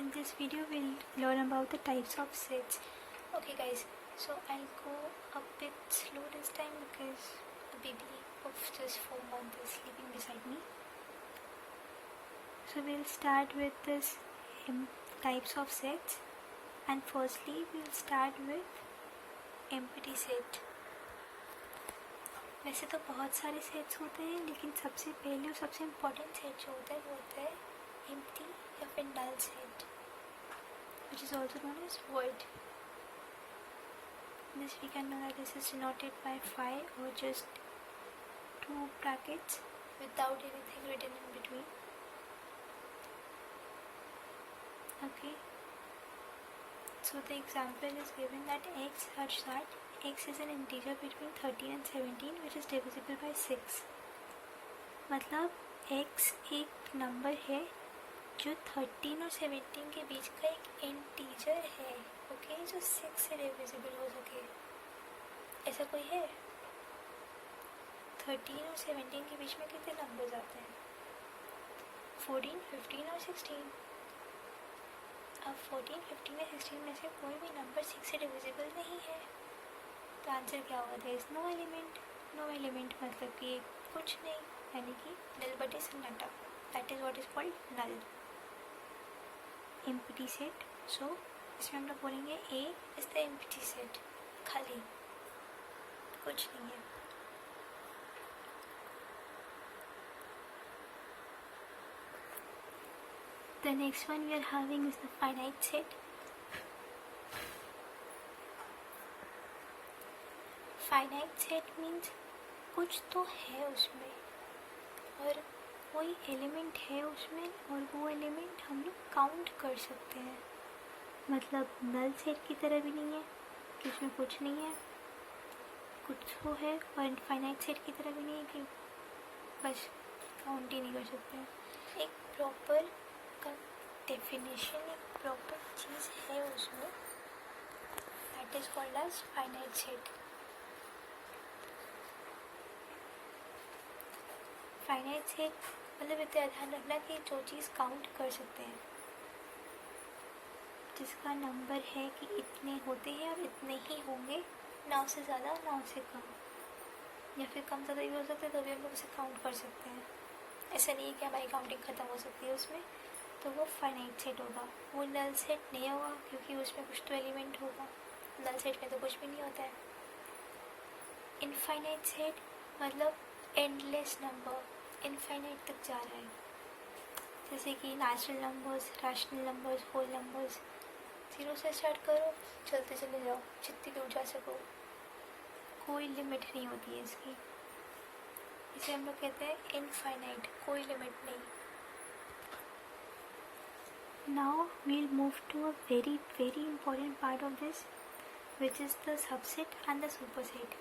in this video we'll learn about the types of sets. Okay guys, so I'll go a bit slow this time because the baby of just 4 months is sleeping beside me. So we'll start with this types of sets, and firstly we'll start with empty set. वैसे तो बहुत सारे sets होते हैं, लेकिन सबसे पहले और सबसे इम्पोर्टेंट सेट जो होता है वो होता है empty या फिर null set, which is also known as void. This we can know that this is denoted by phi or just 2 brackets without anything written in between. Okay, so the example is given that x such that x is an integer between 13 and 17 which is divisible by 6. मतलब x एक number है जो 13 और 17 के बीच का एक integer है, okay, जो 6 से डिविजिबल हो सके. ऐसा कोई है? 13 और 17 के बीच में कितने नंबर्स आते हैं? 14, 15 और 16. अब 14, 15 या 16 में से कोई भी नंबर 6 से डिविजिबल नहीं है, तो आंसर क्या होगा? There is no element. No element मतलब कि कुछ नहीं, यानी कि नल बटे सन्नाटा. That is what is called null empty set. So इसमें हम लोग बोलेंगे A is the empty set, खाली, कुछ नहीं है. The next one we are having is the finite set. Finite set means कुछ तो है उसमें और कोई एलिमेंट है उसमें, और वो एलिमेंट हम लोग काउंट कर सकते हैं. मतलब नल सेट की तरह भी नहीं है कि उसमें कुछ नहीं है, कुछ तो है, और इनफाइनाइट सेट की तरह भी नहीं है कि बस काउंट ही नहीं कर सकते हैं. एक प्रॉपर का डेफिनेशन, एक प्रॉपर चीज़ है उसमें, that is called as finite set. Finite set मतलब इतना ध्यान रखना कि जो चीज़ काउंट कर सकते हैं, जिसका नंबर है कि इतने होते हैं और इतने ही होंगे, ना उससे ज़्यादा ना उससे कम, या फिर कम ज़्यादा भी हो सकता है तो भी हम लोग उसे काउंट कर सकते हैं. ऐसा नहीं है कि हमारी काउंटिंग ख़त्म हो सकती है उसमें, तो वो फाइनाइट सेट होगा. वो नल सेट नहीं होगा क्योंकि उसमें कुछ तो एलिमेंट होगा. नल सेट में तो कुछ भी नहीं होता है. इनफाइनाइट सेट मतलब एंडलेस नंबर, इनफाइनाइट तक जा रहा है, जैसे कि natural numbers, rational numbers, whole numbers. 0 से स्टार्ट करो, चलते चले जाओ जितनी दूर जा सको, कोई लिमिट नहीं होती है इसकी. इसे हम लोग कहते हैं इनफाइनाइट, कोई लिमिट नहीं. Now we'll move to a very very important part of this, which is the subset and the superset.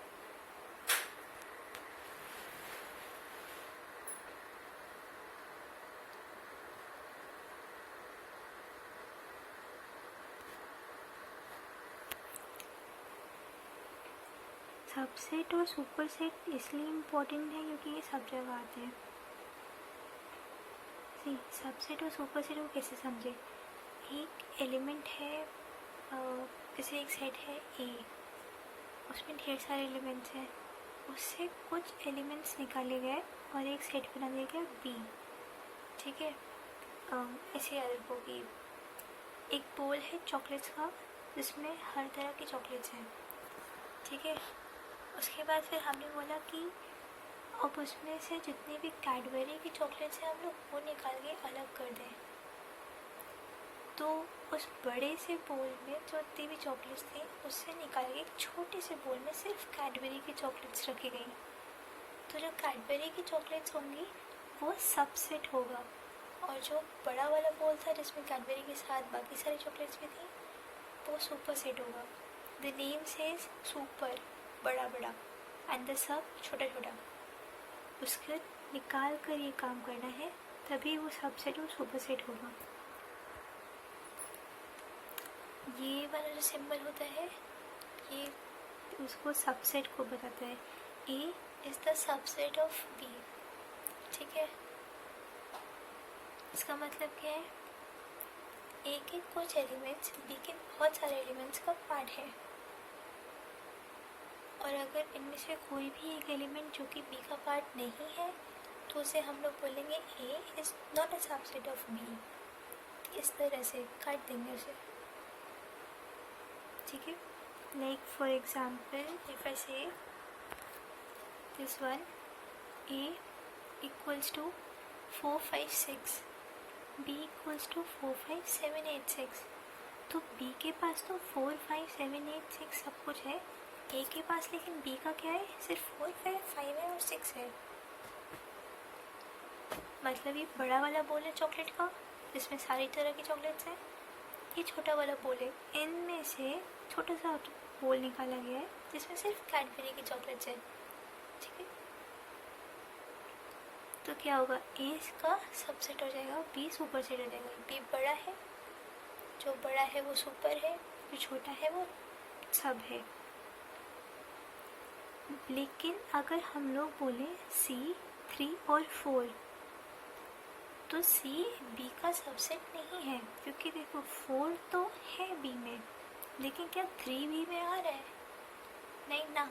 Subset और सुपरसेट इसलिए इम्पोर्टेंट है क्योंकि ये सब जगह आते हैं. सी सबसेट और सुपरसेट को कैसे समझे? एक एलिमेंट है, जैसे एक सेट है ए, उसमें ढेर सारे एलिमेंट्स हैं, उससे कुछ एलिमेंट्स निकाले गए और एक सेट बना दिया गया बी. ठीक है, ऐसे याद रखो कि एक बोल है चॉकलेट्स का जिसमें हर तरह की चॉकलेट्स हैं. ठीक है, उसके बाद फिर हमने बोला कि अब उसमें से जितनी भी कैडबरी की चॉकलेट्स हैं हम लोग वो निकाल के अलग कर दें. तो उस बड़े से बोल में जो जितनी भी चॉकलेट्स थी उससे निकाल के एक छोटे से बोल में सिर्फ कैडबरी की चॉकलेट्स रखी गई. तो जो कैडबरी की चॉकलेट्स होंगी वो सबसेट होगा, और जो बड़ा वाला बोल था जिसमें कैडबरी के साथ बाकी सारी चॉकलेट्स भी थी वो सुपर सेट होगा. द नेम सेज सुपर, बड़ा बड़ा, एंड द सब छोटा छोटा. उसके निकाल कर ये काम करना है, तभी वो सबसेट और सुपर सेट होगा. ये वाला जो सिंबल होता है ये उसको सबसेट को बताता है. A is the subset of B. ठीक है, इसका मतलब क्या है? ए के कुछ एलिमेंट्स बी के बहुत सारे एलिमेंट्स का पार्ट है, और अगर इनमें से कोई भी एक एलिमेंट जो कि बी का पार्ट नहीं है तो उसे हम लोग बोलेंगे A is not a subset of B. इस तरह से काट देंगे उसे, ठीक है। Like for example if I say this one A equals to 4 5 6, b equals to 4 5 7 8 6, तो b के पास तो 4 5 7 8 6 सब कुछ है, a के पास लेकिन b का क्या है, सिर्फ 4 5 है और 6 है। मतलब ये बड़ा वाला बोल है चॉकलेट का जिसमें सारी तरह की चॉकलेट्स हैं, ये छोटा वाला बोल है, इनमें से छोटा सा बोल निकाला गया है जिसमें सिर्फ कैडबरी की चॉकलेट्स है, ठीक है। तो क्या होगा, ए इसका सबसेट हो जाएगा, बी सुपर सेट हो जाएगा। बी बड़ा है, जो बड़ा है वो सुपर है, जो छोटा है वो सब है। लेकिन अगर हम लोग बोले सी 3 और 4, तो सी बी का सबसेट नहीं है, क्योंकि देखो 4 तो है बी में, लेकिन क्या 3 बी में आ रहा है, नहीं ना।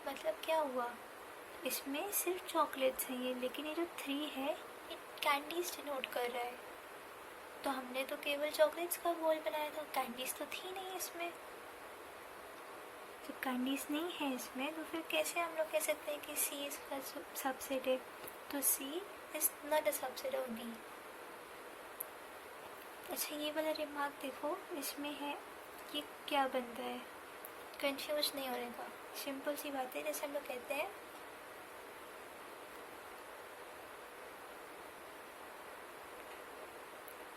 मतलब क्या हुआ, इसमें सिर्फ चॉकलेट्स हैं ये, लेकिन ये जो 3 है ये कैंडीज डिनोट कर रहा है। तो हमने तो केवल चॉकलेट्स का बोल बनाया था, कैंडीज तो थी नहीं इसमें। तो कैंडीज नहीं है इसमें, तो फिर कैसे हम लोग कह सकते हैं कि सी इसका सबसेट है। तो C is not a subset of B. अच्छा ये वाला रिमार्क देखो, इसमें है ये क्या बनता है, कंफ्यूज नहीं होने का, सिंपल सी बात है। जैसे हम लोग कहते हैं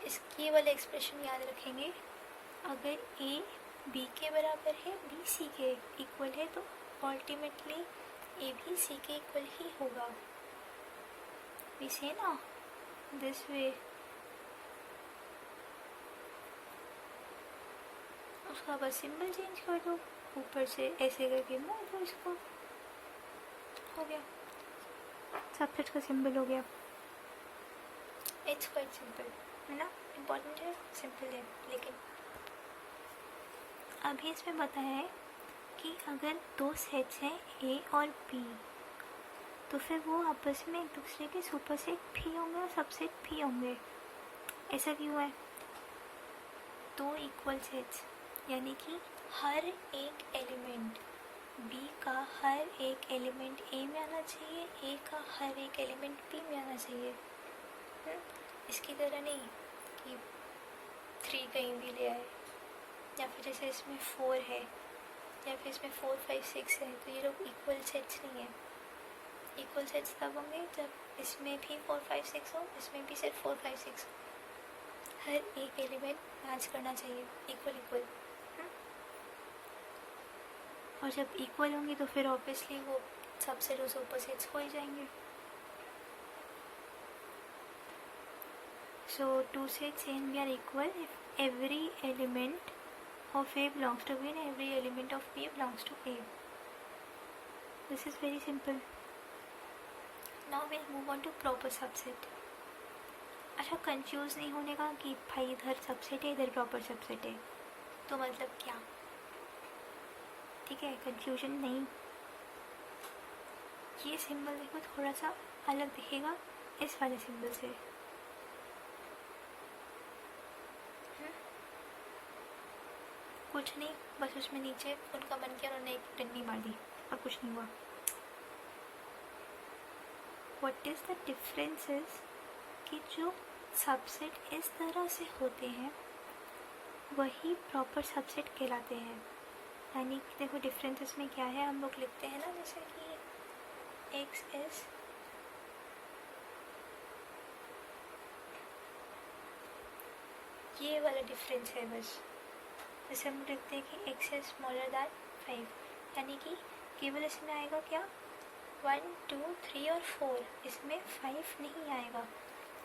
इसकी वाला एक्सप्रेशन याद रखेंगे, अगर ए बी के बराबर है, बी सी के इक्वल है, तो अल्टीमेटली ए भी सी के इक्वल ही होगा। वी से ना दिस वे, उसका बस सिंबल चेंज कर दो, ऊपर से ऐसे करके मोड़ दो इसको, हो गया, सबसेट का सिंबल हो गया। इट्स क्वाइट सिंपल है ना, इम्पोर्टेंट है, सिंपल है। लेकिन अभी इसमें बताया है कि अगर 2 सेट्स हैं ए और बी, तो फिर वो आपस में एक दूसरे के सुपर सेट भी होंगे और सबसेट भी होंगे। ऐसा क्यों है, 2 इक्वल सेट्स, यानी कि हर एक एलिमेंट बी का हर एक एलिमेंट ए में आना चाहिए, ए का हर एक एलिमेंट बी में आना चाहिए। इसकी तरह नहीं कि 3 कहीं भी ले आए, या फिर जैसे इसमें 4 है, या फिर इसमें 4 5 6 है, तो ये लोग इक्वल सेट्स नहीं है। इक्वल सेट्स तब होंगे जब इसमें भी 4 5 6 हो, इसमें भी सिर्फ 4 5 6 हो। हर एक एलिमेंट मैच करना चाहिए, इक्वल इक्वल। और जब इक्वल होंगे तो फिर ऑब्वियसली वो सबसेट और सुपर सेट्स हो ही जाएंगे। So 2 sets A and B are equal if every element of A belongs to B and every element of B belongs to A. This is very simple. Now we'll move on to proper subset. अच्छा confuse नहीं होने का कि भाई इधर subset है इधर proper subset है, तो मतलब क्या, ठीक है, कंफ्यूजन नहीं। ये सिंबल देखो थोड़ा सा अलग दिखेगा इस वाले सिंबल से, कुछ नहीं, बस उसमें नीचे उनका मन किया उन्होंने एक डंडी मार दी और कुछ नहीं हुआ। What is the difference is कि जो सबसेट इस तरह से होते हैं वही प्रॉपर सबसेट कहलाते हैं। यानी कि देखो डिफरेंस इसमें क्या है, हम लोग लिखते हैं ना जैसे कि एक्स इज ये वाला डिफरेंस है बस। जैसे हम लिखते हैं कि x इज स्मॉलर दैन 5, यानी कि केवल इसमें आएगा क्या 1 2 3 और 4, इसमें 5 नहीं आएगा।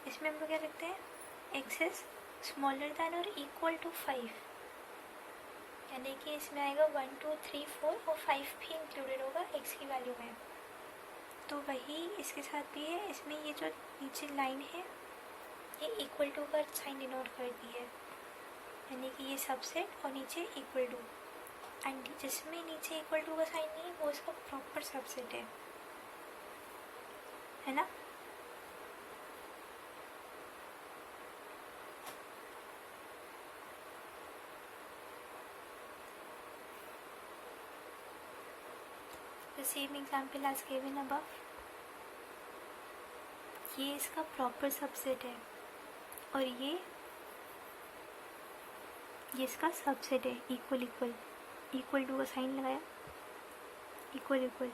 इसमें हम लोग क्या लिखते हैं x इज स्मॉलर दैन और इक्वल टू 5, यानी कि इसमें आएगा 1 2 3 4 और 5 भी इंक्लूडेड होगा x की वैल्यू में। तो वही इसके साथ भी है, इसमें ये जो नीचे लाइन है ये इक्वल टू का साइन डिनोट करती है, यानी कि ये सबसेट और नीचे इक्वल टू, एंड जिसमें नीचे इक्वल टू का साइन नहीं है वो इसका प्रॉपर सबसेट है ना। The same example as given above, ये इसका प्रॉपर सबसेट है और ये इसका सबसेट है। इक्वल इक्वल इक्वल टू का साइन लगाया, इक्वल इक्वल।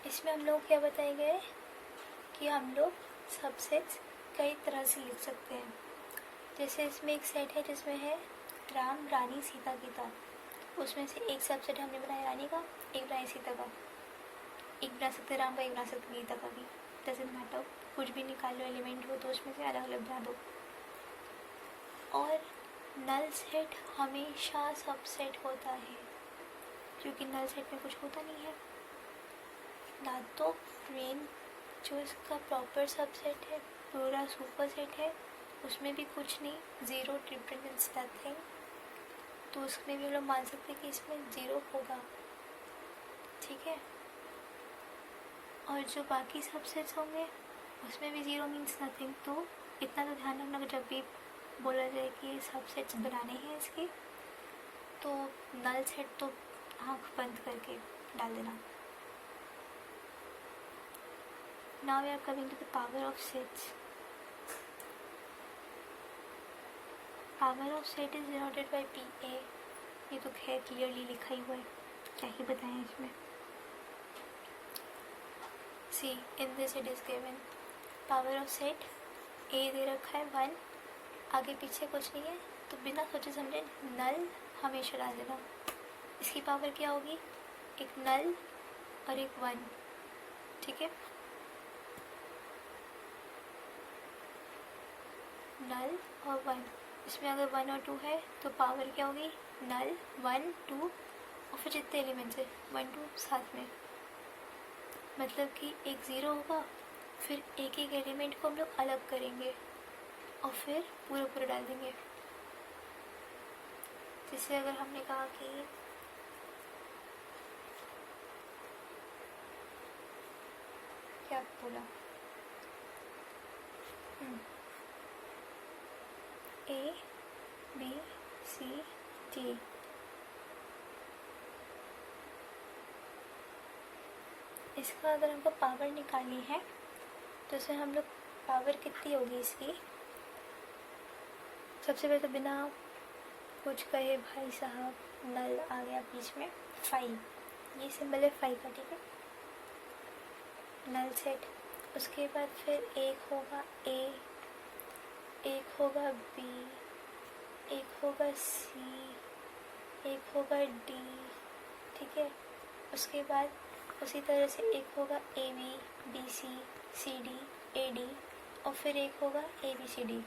इसमें हम लोग क्या बताए गए कि हम लोग सबसेट्स कई तरह से लिख सकते हैं। जैसे इसमें एक सेट है जिसमें है राम, रानी, सीता, गीता, उसमें से एक सबसेट हमने बनाया रानी का, एक बनाया सीता का, एक बना सकते राम का, एक बना सकते गीता का भी, डजेंट मैटर, कुछ भी निकाल लो एलिमेंट हो तो उसमें से अलग अलग बना दो। और नल सेट हमेशा सबसेट होता है, क्योंकि नल सेट में कुछ होता नहीं है ना। तो मेन जो इसका प्रॉपर सबसेट है, पूरा सुपर सेट है, उसमें भी कुछ नहीं, ज़ीरो रिप्रेजेंट्स नथिंग, तो उसमें भी हम लोग मान सकते हैं कि इसमें ज़ीरो होगा, ठीक है। और जो बाकी सबसेट्स होंगे उसमें भी ज़ीरो मीन्स नथिंग। तो इतना तो ध्यान रखना कि जब भी बोला जाए कि सबसेट्स बनाने हैं इसके, तो नल सेट तो आँख बंद करके डाल देना। Now we are coming to the power of sets. Power of set is denoted by PA। ये तो खैर क्लियरली लिखा ही हुआ है, क्या ही बताएं इसमें। See in this it is given power of set A दे रखा है 1, आगे पीछे कुछ नहीं है, तो बिना सोचे समझे नल हमेशा डाल देना। इसकी पावर क्या होगी, एक नल और एक 1, ठीक है। नल और 1, इसमें अगर 1 और 2 है तो पावर क्या होगी, नल 1 2, और फिर जितने एलिमेंट्स है 1 2 साथ में, मतलब कि एक ज़ीरो होगा, फिर एक एक एलिमेंट को हम लोग अलग करेंगे और फिर पूरा पूरा डाल देंगे। जैसे अगर हमने कहा कि क्या बोला, A B C D, इसका अगर हमको पावर निकालनी है तो इसे हम लोग पावर कितनी होगी इसकी, सबसे पहले तो बिना कुछ कहे भाई साहब नल आ गया बीच में, 5, ये सिंबल है 5 का, ठीक है, नल सेट। उसके बाद फिर एक होगा A, एक होगा B, एक होगा C, एक होगा D, ठीक है। उसके बाद उसी तरह से एक होगा AB, BC, CD, AD, और फिर एक होगा ABCD।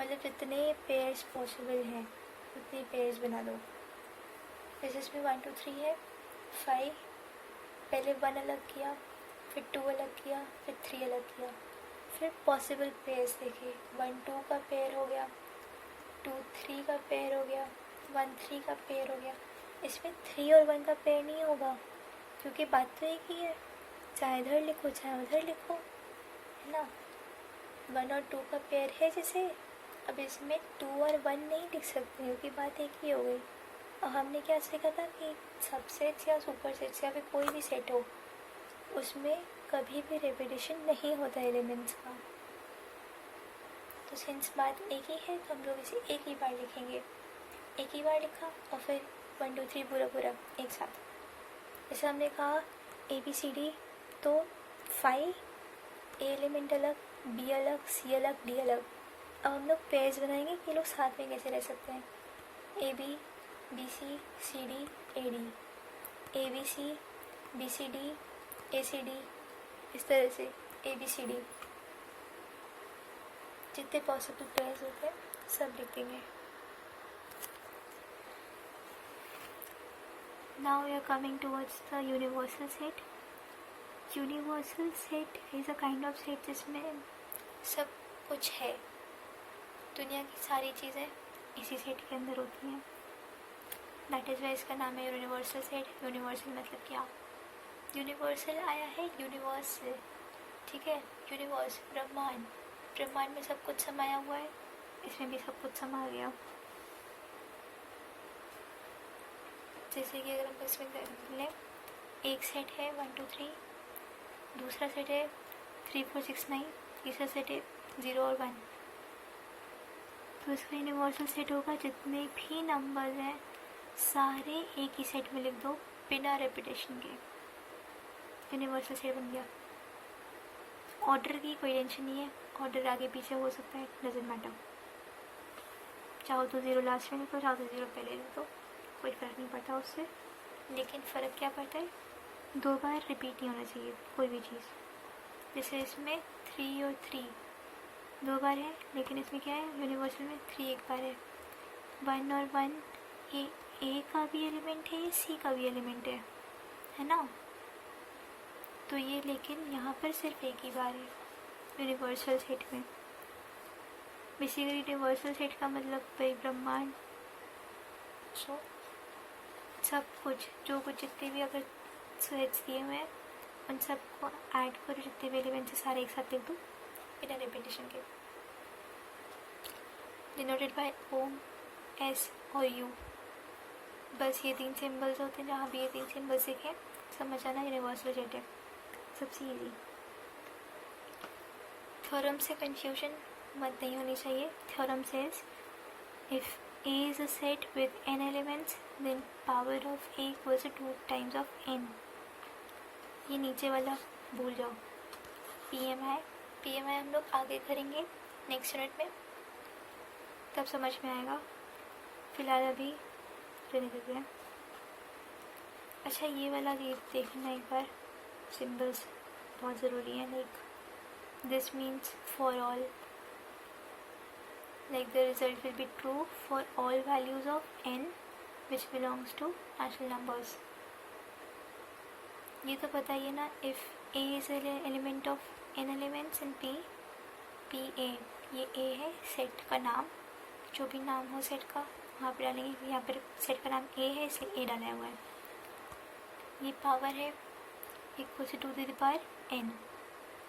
मतलब जितने पेयर्स पॉसिबल हैं उतने पेयर्स बना दो। जैसे इसमें 1 2 3 है, 5, पहले 1 अलग किया, फिर 2 अलग किया, फिर 3 अलग किया, फिर पॉसिबल पेयर्स देखे, 1 2 का पेयर हो गया, 2 3 का पेयर हो गया, 1 3 का पेयर हो गया। इसमें 3 और 1 का पेयर नहीं होगा, क्योंकि बात तो एक ही है, चाहे इधर लिखो चाहे उधर लिखो, है ना। 1 और 2 का पेयर है जैसे, अब इसमें 2 और 1 नहीं लिख सकते क्योंकि बात एक ही हो गई। और हमने क्या सीखा था कि सबसेट्स या सुपर सेट्स या फिर कोई भी सेट हो, उसमें कभी भी रेपिटेशन नहीं होता एलिमेंट्स का। तो सिंस बात एक ही है तो हम लोग इसे एक ही बार लिखेंगे, एक ही बार लिखा और फिर 1 2 3 पूरा पूरा एक साथ। जैसे हमने कहा ABCD, तो 5 A एलिमेंट अलग, B अलग, C अलग, D अलग। अब हम लोग पेयर्स बनाएंगे कि लोग साथ में कैसे रह सकते हैं, AB BC CD AD, ABC BCD ACD, इस तरह से ABCD, जितने पॉसिबल पेयर्स होते हैं सब लिख देंगे। Now we are coming towards the universal set. Universal set is a kind of set जिसमें सब कुछ है. दुनिया की सारी चीज़ें इसी सेट के अंदर होती हैं. दैट इज़ वाई इसका नाम है यूनिवर्सल सेट. यूनिवर्सल मतलब क्या? यूनिवर्सल आया है यूनिवर्स से, ठीक है. यूनिवर्स ब्रह्मांड, ब्रह्मांड में सब कुछ समाया हुआ है, इसमें भी सब कुछ समा गया. जैसे कि अगर हम इसमें लें, एक सेट है 1 2 3, दूसरा सेट है 3 4 6 9, तीसरा सेट है 0 और 1. तो इसका यूनिवर्सल सेट होगा जितने भी नंबर्स हैं सारे एक ही सेट में लिख दो बिना रेपिटेशन के. यूनिवर्सल सेट बन गया. ऑर्डर की कोई टेंशन नहीं है, ऑर्डर आगे पीछे हो सकता है, डजेंट मैटर. चाहो तो 0 लास्ट में लिखो, चाहो तो 0 पहले लिख दो, कोई फ़र्क नहीं पड़ता उससे. लेकिन फ़र्क क्या पड़ता है, 2 बार रिपीट नहीं होना चाहिए कोई भी चीज़. जैसे इसमें 3 और 3 2 बार है, लेकिन इसमें क्या है, यूनिवर्सल में 3 एक बार है. 1 और 1 ये ए का भी एलिमेंट है, ये सी का भी एलिमेंट है ना. तो ये लेकिन यहाँ पर सिर्फ एक ही बार है यूनिवर्सल सेट में. बेसिकली यूनिवर्सल सेट का मतलब भाई ब्रह्मांड. सो सब कुछ जो कुछ जितने भी अगर सेट्स दिए हुए हैं उन सबको ऐड करो, जितने भी एलिमेंट्स हैं सारे एक साथ लिख दो बिना रिपीटेशन के. डिनोटेड बाय ओम, एस और यू. बस ये 3 सिंबल्स होते हैं. जहाँ भी ये 3 सिंबल्स दिखे समझ आना यूनिवर्सल सेट है. सबसे ईजी. थ्योरम से कंफ्यूजन मत नहीं होनी चाहिए. Theorem says if A is a set with n elements then power of A equals to 2 times of n. ये नीचे वाला भूल जाओ. PMI हम लोग आगे करेंगे नेक्स्ट यूनिट में, तब समझ में आएगा. फिलहाल अभी रहने देते हैं. अच्छा ये वाला ये देखना एक बार. सिंबल्स बहुत ज़रूरी है. Like this means for all, like the result will be true for all values of n which belongs to natural numbers. ये तो पता ही है ना. if a is an element of n elements in p, p a, ये a है set का नाम. जो भी नाम हो सेट का वहाँ पे डालेंगे. यहाँ पर सेट का नाम a है इसलिए a डाला हुआ है. ये पावर है equal to the power n.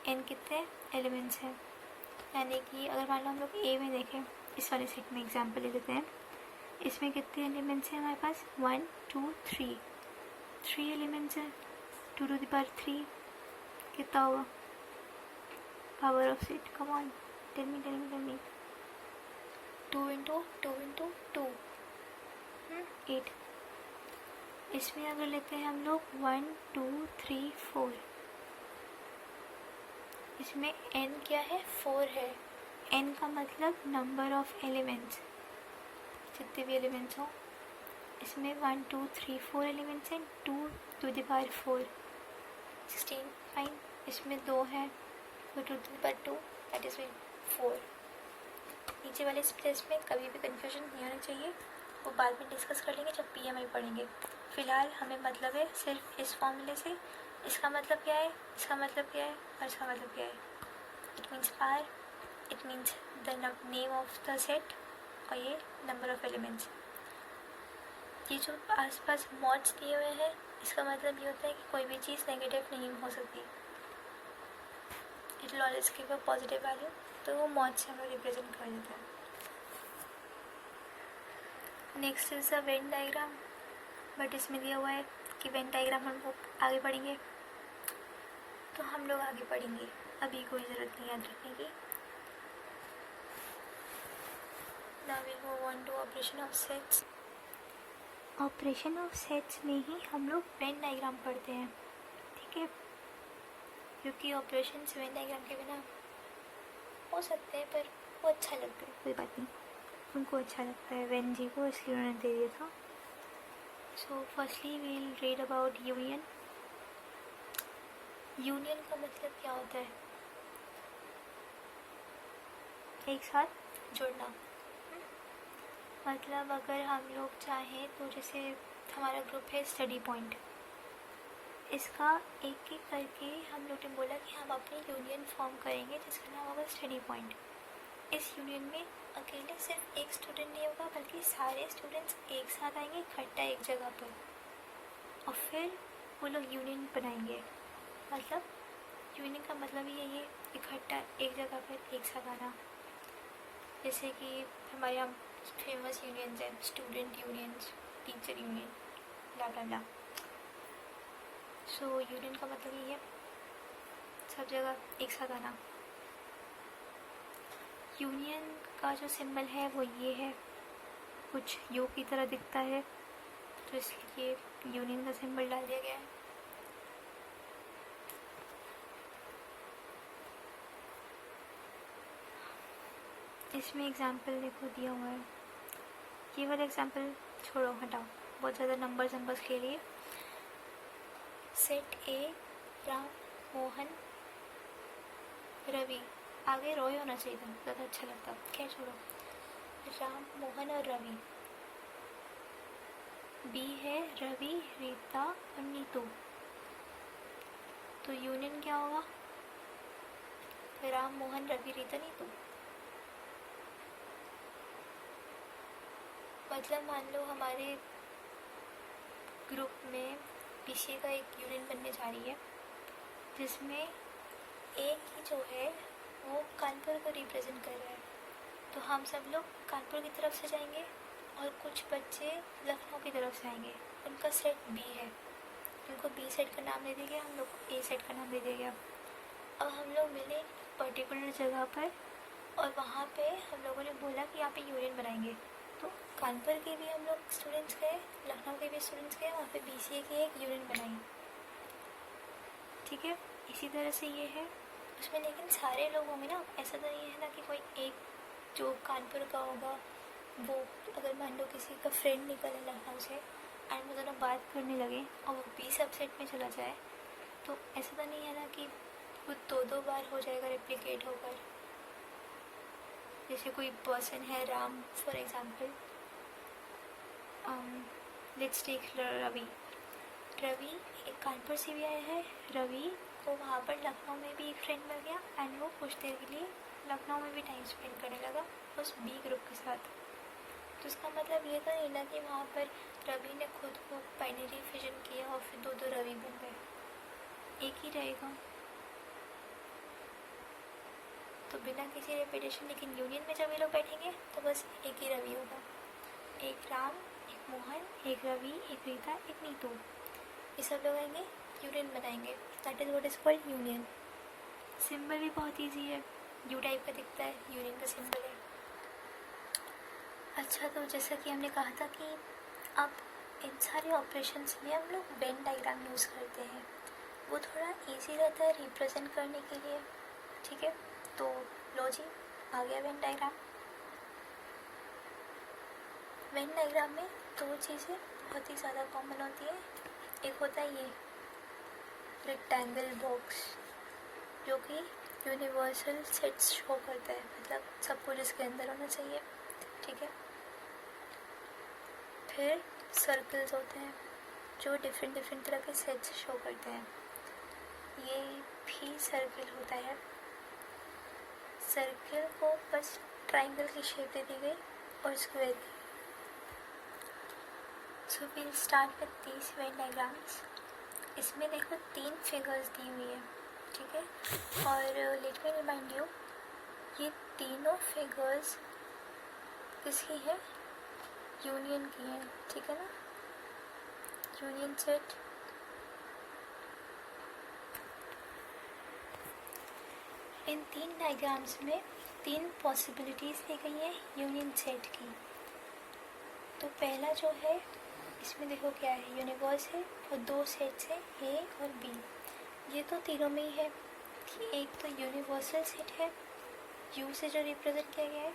n कितने एलिमेंट्स हैं, यानी कि अगर मान लो हम लोग ए में देखें, इस वाले सेट में एग्जांपल ले लेते हैं. इसमें कितने एलिमेंट्स हैं हमारे पास, 1 2 3. 3 एलिमेंट्स हैं. 2 टू द पावर 3 कितना होगा power of set. Come on tell me. 2 into 2 8. इसमें अगर लेते हैं हम लोग 1 2 3 4, इसमें n क्या है, 4 है. n का मतलब नंबर ऑफ एलिमेंट्स, जितने भी एलिमेंट्स हो. इसमें 1 2 3 4 एलिमेंट्स हैं. 2 टू द पावर 4 16. फाइन. इसमें 2 है, 2 to the power 2 that is 4. नीचे वाले स्पेस में कभी भी कंफ्यूजन नहीं होना चाहिए. वो बाद में डिस्कस कर लेंगे जब PMI पढ़ेंगे. फ़िलहाल हमें मतलब है सिर्फ इस फॉर्मूले से इसका मतलब क्या है, इसका मतलब क्या है और इसका मतलब क्या है. It means power, it means the name of the set और ये नंबर ऑफ एलिमेंट्स. ये जो आसपास मॉड्स दिए हुए हैं इसका मतलब ये होता है कि कोई भी चीज़ नेगेटिव नहीं हो सकती. It will always give a positive value. तो वो मॉड से हम लोग रिप्रेजेंट कर देते हैं. Next is the Venn diagram. But इसमें दिया हुआ है कि वेन डायग्राम हम लोग आगे पढ़ेंगे, तो हम लोग आगे पढ़ेंगे. अभी कोई ज़रूरत नहीं याद रखने की. Now we move on to operation of sets. Operation of sets में ही हम लोग वेन डायग्राम पढ़ते हैं, ठीक है. क्योंकि ऑपरेशन वेन डायग्राम के बिना हो सकते हैं पर वो अच्छा लगता है. कोई बात नहीं, उनको अच्छा लगता है वेन जी को, इसलिए उन्होंने दे दिया था. So firstly we will read about union. Union का मतलब क्या होता है, एक साथ जुड़ना. मतलब अगर हम लोग चाहें तो जैसे हमारा ग्रुप है स्टडी पॉइंट। इसका एक एक करके हम लोग ने बोला कि हम अपनी यूनियन फॉर्म करेंगे जिसका नाम होगा स्टडी पॉइंट। इस यूनियन में अकेले सिर्फ एक स्टूडेंट नहीं होगा बल्कि सारे स्टूडेंट्स एक साथ आएंगे इकट्ठा एक जगह पर, और फिर वो लोग यूनियन बनाएंगे। मतलब यूनियन का मतलब ही यही है, इकट्ठा एक जगह पर एक साथ आना। जैसे कि हमारे यहाँ फेमस यूनियंस हैं, स्टूडेंट यूनियंस, टीचर यूनियन, ब्ला ब्ला ब्ला। सो यूनियन का मतलब ये है सब जगह एक साथ आना। यूनियन का जो सिंबल है वो ये है, कुछ यू की तरह दिखता है, तो इसलिए यूनियन का सिंबल डाल दिया गया है। इसमें एग्जाम्पल देखो दिया हुआ है, ये वाला एग्जाम्पल छोड़ो, हटाओ, बहुत ज़्यादा नंबर्स के लिए। सेट ए राम मोहन रवि, आगे रॉय होना चाहिए था, ज़्यादा अच्छा लगता, क्या छोड़ो। राम मोहन और रवि। बी है रवि रीता और नीतू, तो यूनियन क्या होगा? राम मोहन रवि रीता नीतू। मतलब मान लो हमारे ग्रुप में पीछे का एक यूनियन बनने जा रही है जिसमें एक ही जो है वो कानपुर को रिप्रेजेंट कर रहा है, तो हम सब लोग कानपुर की तरफ से जाएंगे और कुछ बच्चे लखनऊ की तरफ से आएंगे। उनका सेट बी है, उनको बी सेट का नाम दे दिया गया, हम लोग को ए सेट का नाम दे दिया गया। अब हम लोग मिले एक पर्टिकुलर जगह पर और वहाँ पे हम लोगों ने बोला कि यहाँ पे यूनियन बनाएंगे, तो कानपुर के भी हम लोग स्टूडेंट्स गए, लखनऊ के भी स्टूडेंट्स गए, वहाँ पे बीसीए की एक यूनियन बनाई। ठीक है, इसी तरह से ये है उसमें, लेकिन सारे लोग होंगे ना, ऐसा तो नहीं है ना कि कोई एक जो कानपुर का होगा वो, अगर मान लो किसी का फ्रेंड निकले लखनऊ से एंड वो दोनों बात करने लगे और वो बी सबसेट में चला जाए, तो ऐसा तो नहीं है ना कि वो दो बार हो जाएगा रेप्लिकेट होकर। जैसे कोई पर्सन है Ram for example, let's take Ravi. Ravi एक कानपुर से भी आया है, रवि को वहाँ पर लखनऊ में भी एक फ्रेंड मिल गया एंड वो कुछ देर के लिए लखनऊ में भी टाइम स्पेंड करने लगा उस बी ग्रुप के साथ। तो इसका मतलब ये तो नहीं ना कि वहाँ पर रवि ने खुद को बाइनरी फिजन किया और फिर दो रवि बन गए, एक ही रहेगा। तो बिना किसी रेपिटेशन, लेकिन यूनियन में जब ये लोग बैठेंगे तो बस एक ही रवि होगा, एक राम, एक मोहन, एक रवि, एक रीता, एक नीतू, ये सब लोग आएंगे यूनियन बनाएंगे। That is what is called union. Symbol भी बहुत इजी है, यू टाइप का दिखता है, यूनियन का सिंबल है। अच्छा, तो जैसा कि हमने कहा था कि अब इन सारे ऑपरेशंस में हम लोग वेन डायग्राम यूज़ करते हैं, वो थोड़ा इजी रहता है रिप्रेजेंट करने के लिए। ठीक है, तो लो जी, आ गया वेन डायग्राम। वेन डायग्राम में दो चीज़ें बहुत ही ज़्यादा कॉमन होती है। एक होता है ये रेक्टेंगल बॉक्स, जो कि यूनिवर्सल सेट्स शो करता है, मतलब सब कुछ इसके अंदर होना चाहिए। ठीक है, फिर सर्कल्स होते हैं जो डिफरेंट तरह के सेट्स शो करते हैं, ये भी सर्किल होता है। सर्किल को बस ट्राइंगल की शेप दे दी गई और स्क्वायर की। So will start with these Venn diagrams. इसमें देखो 3 फिगर्स दी हुई है, ठीक है, और लेट मी रिमाइंड यू, ये तीनों फिगर्स किसकी है? यूनियन की है, ठीक है ना, यूनियन सेट। इन 3 डायग्राम्स में 3 पॉसिबिलिटीज़ दी गई हैं यूनियन सेट की। तो पहला जो है इसमें देखो क्या है, यूनिवर्स है और 2 सेट्स है ए और बी। ये तो तीनों में ही है कि एक तो यूनिवर्सल सेट है यू से जो रिप्रेजेंट किया गया है,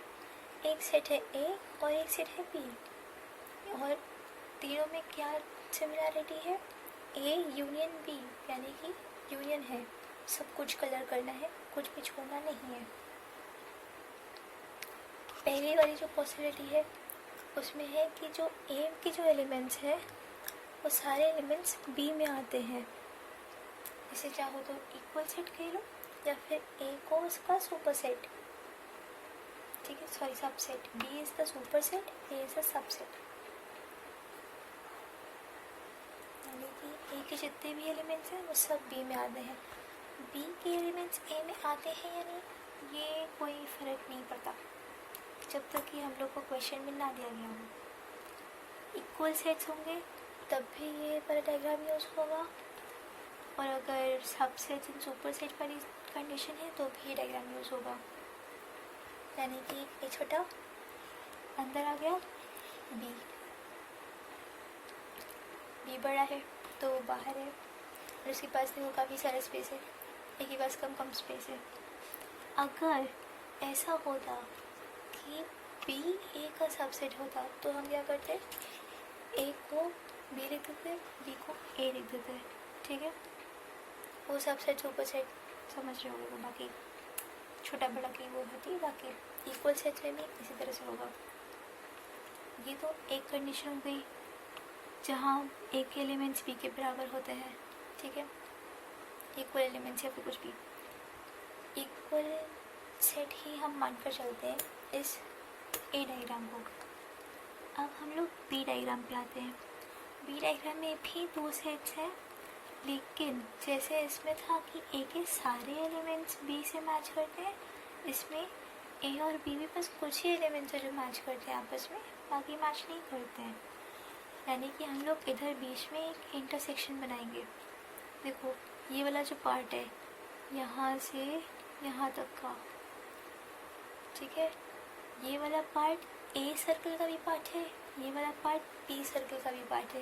एक सेट है ए और एक सेट है बी, और तीनों में क्या सिमिलरिटी है? ए यूनियन बी, यानी कि यूनियन है, सब कुछ कलर करना है, कुछ भी छोड़ना नहीं है। पहली वाली जो पॉसिबिलिटी है उसमें है कि जो ए की जो एलिमेंट्स है वो सारे एलिमेंट्स बी में आते हैं। इसे चाहो तो इक्वल सेट कह लो या फिर ए को उसका सुपर सेट, ठीक है, sorry subset. B is the superset, A is the subset. यानी कि ए के जितने भी एलिमेंट्स हैं वो सब बी में आते हैं। बी के एलिमेंट्स ए में आते हैं या नहीं, ये कोई फ़र्क नहीं पड़ता जब तक कि हम लोग को क्वेश्चन में ना दिया गया हो। इक्वल सेट्स होंगे तब भी ये वाला डायग्राम यूज़ होगा, और अगर सबसेट एंड सुपर सेट वाली कंडीशन है तो भी डायग्राम यूज़ होगा। यानी कि ए छोटा अंदर आ गया, बी बी बड़ा है तो वो बाहर है, और उसके पास देखो काफ़ी सारा स्पेस है, ए के पास कम स्पेस है। अगर ऐसा होता कि बी ए का सबसेट होता तो हम क्या करते, ए को बी लिख देते, बी को ए लिख देते, ठीक है। वो सबसेट सुपर सेट समझ रहे होगे, तो बाकी छोटा बड़ा की वो होती है, बाकी इक्वल सेट में भी इसी तरह से होगा। ये तो एक कंडीशन हो गई जहाँ एक के एलिमेंट्स बी के बराबर होते हैं, ठीक है, इक्वल एलिमेंट्स या फिर कुछ भी। इक्वल सेट ही हम मानकर चलते हैं इस ए डायग्राम को। अब हम लोग बी डायग्राम पे आते हैं। बी डायग्राम में भी दो सेट्स हैं, लेकिन जैसे इसमें था कि ए के सारे एलिमेंट्स बी से मैच करते हैं, इसमें ए और बी भी बस कुछ ही एलिमेंट्स है जो मैच करते हैं आपस में, बाकी मैच नहीं करते हैं। यानी कि हम लोग इधर बीच में एक इंटरसेक्शन बनाएंगे। देखो ये वाला जो पार्ट है यहाँ से यहाँ तक का, ठीक है, ये वाला पार्ट ए सर्कल का भी पार्ट है, ये वाला पार्ट बी सर्कल का भी पार्ट है।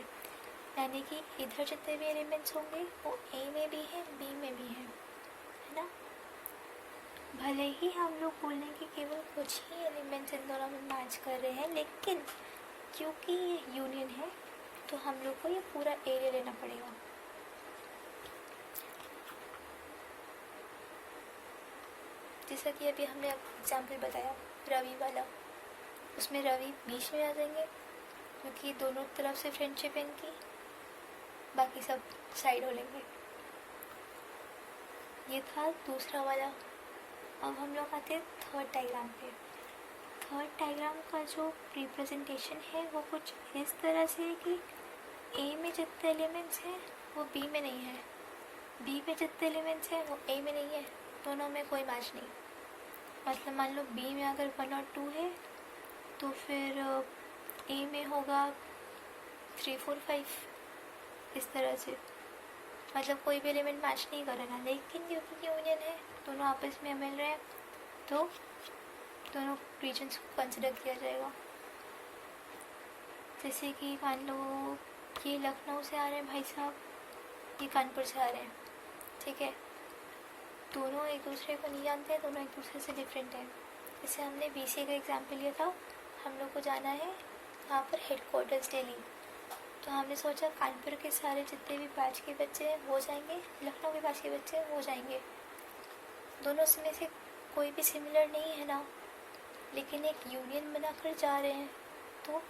यानी कि इधर जितने भी एलिमेंट्स होंगे वो ए में भी है, बी में भी है ना। भले ही हम लोग बोलें कि केवल कुछ ही एलिमेंट्स इन दोनों में मैच कर रहे हैं, लेकिन क्योंकि ये यूनियन है तो हम लोग को ये पूरा एरिया लेना पड़ेगा। जैसा कि अभी हमने एग्जाम्पल बताया रवि वाला, उसमें रवि बीच में आ जाएंगे क्योंकि दोनों तरफ से फ्रेंडशिप है इनकी, बाकी सब साइड हो लेंगे। ये था दूसरा वाला। अब हम लोग आते हैं थर्ड डायग्राम पे। थर्ड डायग्राम का जो रिप्रेजेंटेशन है वो कुछ इस तरह से है कि ए में जितने एलिमेंट्स हैं वो बी में नहीं है, बी में जितने एलिमेंट्स हैं वो ए में नहीं है, दोनों में कोई मैच नहीं। मतलब मान लो बी में अगर 1 और 2 है तो फिर ए में होगा 3 4 5, इस तरह से। मतलब कोई भी एलिमेंट मैच नहीं करेगा, लेकिन क्योंकि यूनियन है, दोनों आपस में मिल रहे हैं, तो दोनों रीजन्स को कंसिडर किया जाएगा। जैसे कि मान लो ये लखनऊ से आ रहे हैं भाई साहब, ये कानपुर से आ रहे हैं, ठीक है, दोनों एक दूसरे को नहीं जानते हैं, दोनों एक दूसरे से डिफरेंट हैं। जैसे हमने BCA का एग्जाम्पल लिया था, हम लोग को जाना है वहाँ पर हेडक्वार्टर्स दिल्ली, तो हमने सोचा कानपुर के सारे जितने भी बैच के बच्चे हैं वो जाएंगे, लखनऊ के बैच के बच्चे हैं वो जाएंगे। दोनों में से कोई भी सिमिलर नहीं है ना, लेकिन एक यूनियन बनाकर जा रहे हैं तो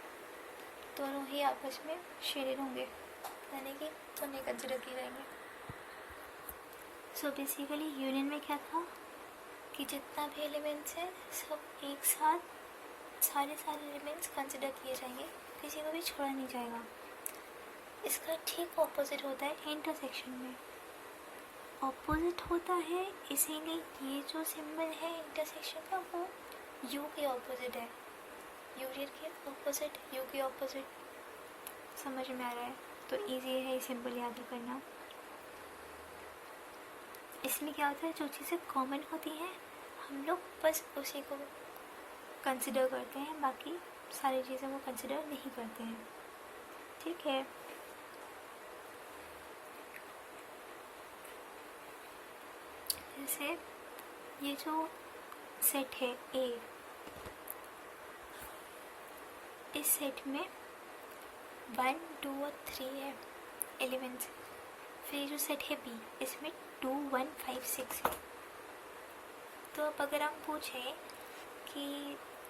दोनों ही आपस में शेयर होंगे, यानी कि दोनों कंसिडर किए जाएंगे। सो बेसिकली यूनियन में क्या था कि जितना भी एलिमेंट्स हैं सब एक साथ सारे एलिमेंट्स कंसिडर किए जाएंगे, किसी को भी छोड़ा नहीं जाएगा। इसका ठीक ऑपोजिट होता है इंटरसेक्शन में। ऑपोजिट होता है इसीलिए ये जो सिंबल है इंटरसेक्शन का वो यू के ऑपोजिट है, यूनियन के ऑपोजिट यू के ऑपोजिट। समझ में आ रहा है? तो इजी है ये सिंबल याद करना। इसमें क्या होता है, जो चीज़ें कॉमन होती हैं हम लोग बस उसी को कंसिडर करते हैं, बाकी सारी चीज़ों को कंसिडर नहीं करते हैं, ठीक है। जैसे ये जो सेट है ए, इस सेट में 1 2 और 3 है एलिमेंट्स। फिर जो सेट है बी, इसमें 2 1 5 6 है। तो अब अगर हम पूछें कि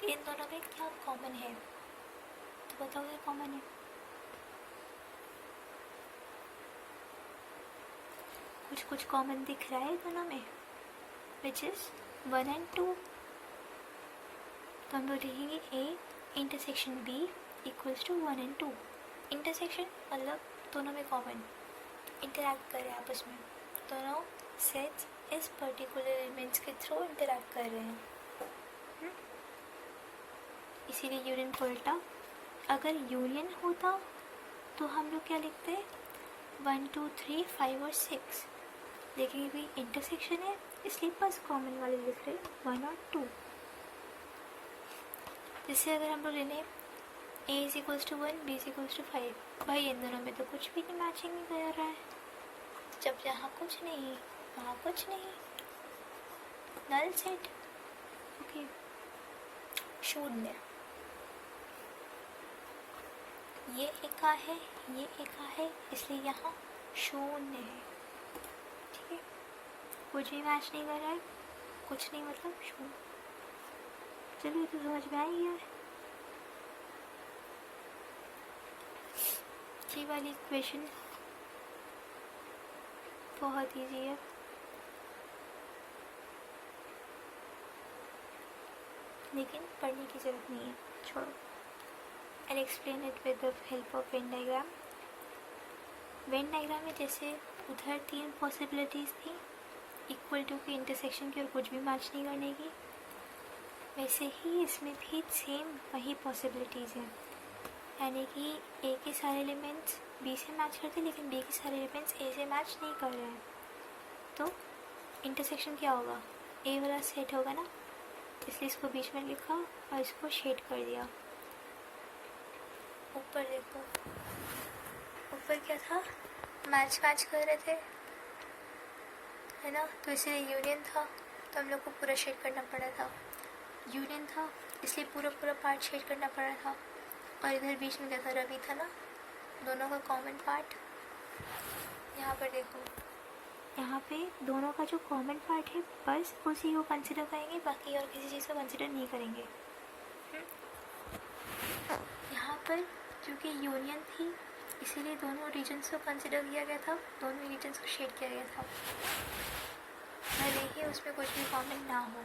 इन दोनों में क्या कॉमन है, तो बताओ क्या कॉमन है? कुछ कुछ कॉमन दिख रहा है दोनों में, विच इज़ 1 and 2। तो हम लोग लिखेंगे A intersection B equals to 1 and 2। Intersection मतलब दोनों में कॉमन, इंटरैक्ट कर रहे हैं आपस में, दोनों सेट्स इस पर्टिकुलर एलिमेंट्स के थ्रू इंटरैक्ट कर रहे हैं, इसीलिए यूनियन को उल्टा। अगर यूनियन होता तो हम लोग क्या लिखते हैं 1 2 3 5 और 6, लेकिन ये भी इंटरसेक्शन है इसलिए बस कॉमन वाले लिख रहे 1 और 2। जैसे अगर हम लोग ले लें a is equals to 1 b is equals to 5, भाई इन दोनों में तो कुछ भी नहीं मैचिंग नहीं कर रहा है, जब यहाँ कुछ नहीं वहाँ कुछ नहीं, नल सेट। ओके, शून्य, ये एका है ये एका है इसलिए यहाँ शून्य है, ठीक है। कुछ भी मैच नहीं कर रहा है, कुछ नहीं मतलब शून्य। चलिए तो समझ में आ ही गया है। ये वाली इक्वेशन बहुत ईजी है, लेकिन पढ़ने की जरूरत नहीं है, छोड़ो। I'll explain it with the help of Venn diagram. Venn diagram में जैसे उधर 3 पॉसिबिलिटीज़ थी इक्वल टू की, इंटरसेक्शन की और कुछ भी मैच नहीं करने की, वैसे ही इसमें भी सेम वही पॉसिबिलिटीज़ हैं, यानी कि ए के सारे एलिमेंट्स बी से मैच करते हैं लेकिन बी के सारे एलिमेंट्स ए से मैच नहीं कर रहे हैं, तो इंटरसेक्शन क्या होगा, ए वाला सेट होगा ना, इसलिए इसको बीच में लिखा और इसको शेड कर दिया। ऊपर देखो, ऊपर क्या था, मैच कर रहे थे, है ना, तो इसलिए यूनियन था, तो हम लोग को पूरा शेड करना पड़ा था। यूनियन था इसलिए पूरा पार्ट शेड करना पड़ा था, और इधर बीच में क्या था, रवि था ना, दोनों का कॉमन पार्ट। यहाँ पर देखो, यहाँ पे दोनों का जो कॉमन पार्ट है बस उसी को कंसिडर करेंगे, बाकी और किसी चीज़ को कंसिडर नहीं करेंगे। यहाँ पर क्योंकि यूनियन थी इसीलिए दोनों रीजन्स को कंसिडर किया गया था, दोनों रीजन्स को शेड किया गया था, भले ही उसमें कुछ भी कॉमन ना हो।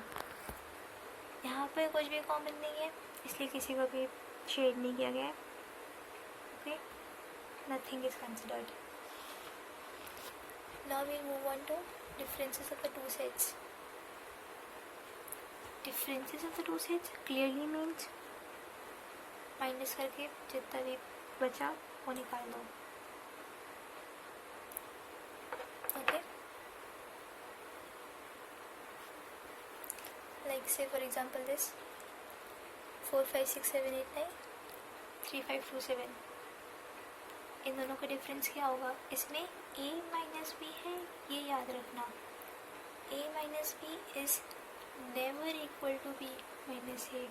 यहाँ पर कुछ भी कॉमन नहीं है इसलिए किसी को भी शेड नहीं किया गया है। Okay, nothing is considered. Now we move on to differences of the two sets. Differences of the two sets clearly means minus करके जितना भी बचा वो निकाल दो। Okay, like say for example this 4 5 6 7 8 9 3 5 2 7, इन दोनों का डिफरेंस क्या होगा, इसमें a माइनस बी है, ये याद रखना, a minus B is never equal to b minus a,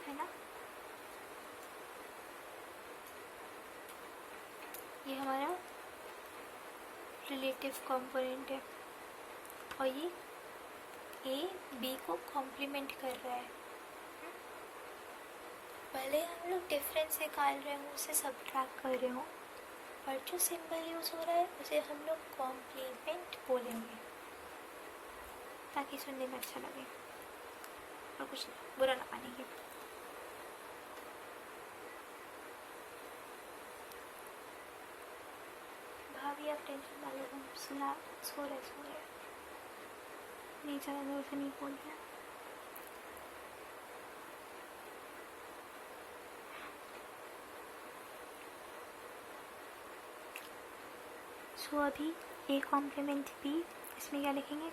है ना। ये हमारा रिलेटिव कंपोनेंट है और ये ए बी को कॉम्प्लीमेंट कर रहा है। पहले हम लोग डिफरेंस निकाल रहे हों, उसे सब्ट्रैक्ट कर रहे हों, और जो सिंबल यूज़ हो रहा है उसे हम लोग कॉम्प्लीमेंट बोलेंगे ताकि सुनने में अच्छा लगे और कुछ बुरा ना मानेंगे। भाभी आप टेंशन ना लो, सो रहे नहीं, ज़्यादा देर से नहीं बोल रहा। सो अभी ए कॉम्प्लीमेंट बी, इसमें क्या लिखेंगे